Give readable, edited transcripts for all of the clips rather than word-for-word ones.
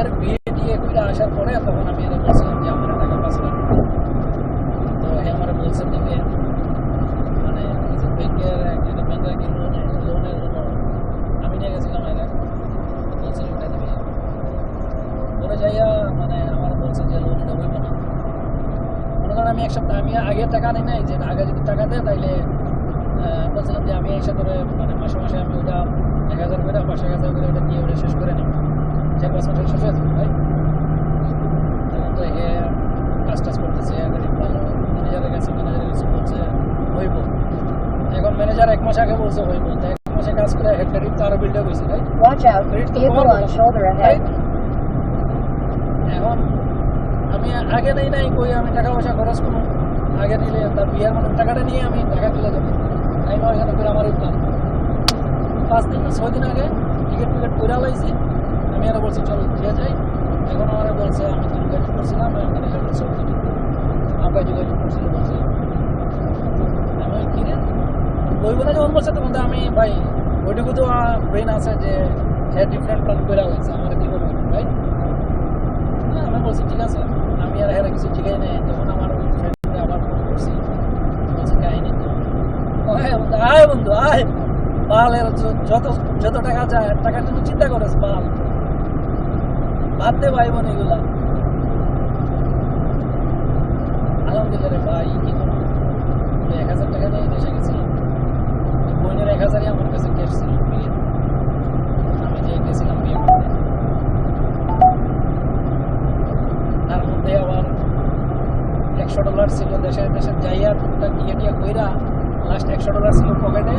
এর বিয়ে করে আসার পরে তখন আমি এর বলছিলাম যে আমার টাকা 5 লাখ তো আমার বলছে দিকে মানে ব্যাংকের একটা ব্যাংকের কি লোনের জন্য আমি নিয়ে গেছিলাম এর বলছিল ওটা দিবে পরে যাইয়া মানে আমার বলছে যে লোন এটা হইব না মনে করেন আমি এক সপ্তাহ আমি আগে টাকা নিই নাই যে আগে যদি টাকা দেয় তাইলে বলছিলাম যে আমি একসাথে করে মানে মাসে মাসে আমি ওটা 1000 করে 5,000 করে ওটা দিয়ে ওটা শেষ করে নিই 4-5 মাসে শেষ হয়ে যাবে ভাই তখন তো এ কাজ টাজ করতেছে ভালো ম্যানেজারের কাছে বলছে হইব এখন ম্যানেজার 1 মাস আগে বলছে হইব তো 1 মাসে কাজ করে একটা রিপ তো আরো বিল্ডাপ হয়েছে ভাই Watch out, vehicle on shoulder ahead. এখন আমি আগে নেই নাই কই আমি টাকা পয়সা খরচ করবো আগে নিলে তার বিয়ের মানে টাকাটা নিয়ে আমি টাকা তুলে দেবো আমি ওইখানে করে আমারই প্ল্যান 5 দিন 6 দিন আগে টিকিট করে লাইছি আমি আর বলছি চলো দিয়ে যাই এখন আমার বলছে আমি তো যোগাযোগ করছিলাম ম্যানেজার বলছে আমাকে যোগাযোগ করছিল বলছে আমি কিনে বইব না যখন বলছে তখন আমি ভাই ওইটুকু তো ব্রেন আছে যে হ্যাঁ ডিফারেন্ট প্ল্যান করে লাগছে আমার কি করবো ভাই না আমি বলছি ঠিক আছে আমি আর হেরা কিছু ঠিকাই নেই তখন আমার ওই ফ্রেন্ডে আবার ফোন করছি বলছে কাহিনি তো আয় বন্ধু আয় বালের যত টাকা যায় টাকার জন্য চিন্তা করেছ বাল বাদ দে ভাই বোন এগুলা আলহামদুলিল্লাহ রে ভাই কি করবো 1,000 টাকা নিয়ে দেশে গেছিলাম বোনের 1,000-ই আমার কাছে ক্যাশ ছিল বিয়ে আমি যে গেছিলাম বিয়ে করতে তার মধ্যে আবার $100 ছিল দেশের যাইয়া টুকটাক টিয়া কইরা লাস্ট $100 ছিল পকেটে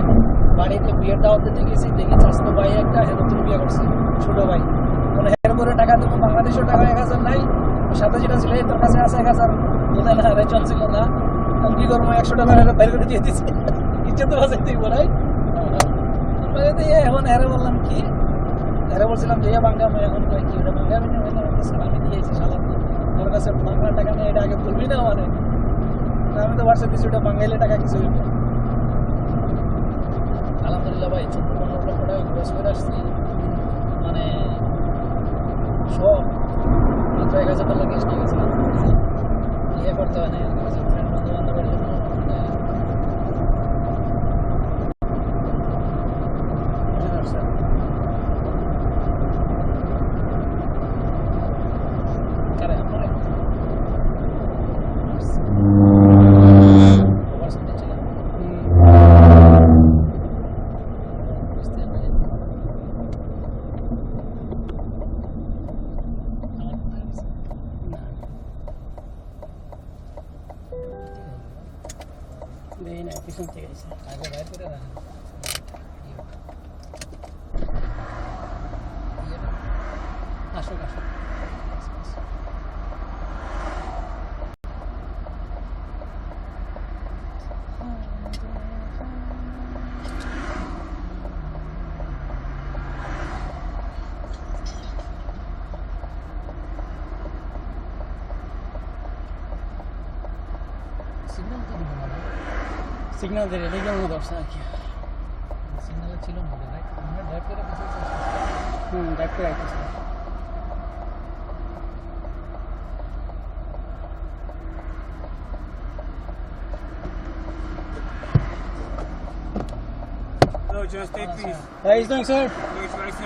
বাড়িতে বিয়ের দাওয়াত দিতে গেছি দেখি চাস্তো ভাই একটা নতুন বিয়ে করছে ছোট ভাই মানে এর পরে টাকা দেবো বাংলাদেশের টাকা 1,000 নাই সাথে যেটা ছিল তোর কাছে আছে 1,000 বোঝে না রেচন ছিল না আমি কি করবো $100 বের করে দিয়ে দিচ্ছি ইচ্ছে তো আছে তুই বলাই এখন এরা বললাম কি এরা বলছিলাম যে বাংলা আমি এখন কই কি ওটা বাংলা আমি দিয়েছি সালা তোর কাছে বাংলা টাকা নেই এটা আগে বলবি না মানে আমি তো হোয়াটসঅ্যাপ দিচ্ছি ওটা বাঙালি টাকা কিছু হইব আলহামদুলিল্লাহ ভাই 14-15 লক্ষ টাকা খরচ করে আসছি মানে সব মাত্র $1,000 ক্যাশ নিয়ে গেছিলাম ইয়ে করতে হয় না ফ্রেন্ড বন্ধু বান্ধবের জন্য পিছন থেকে আগে বাইর করে রাখেন আসো আসো সিগন্যাল দিয়ে রেখে কেমন দর্শন আর কি সিগন্যালে ছিল মনে হয় আমরা ড্রাইভ করে ড্রাইভ করে রাখতেছি Hello, just take these. How are you doing, sir?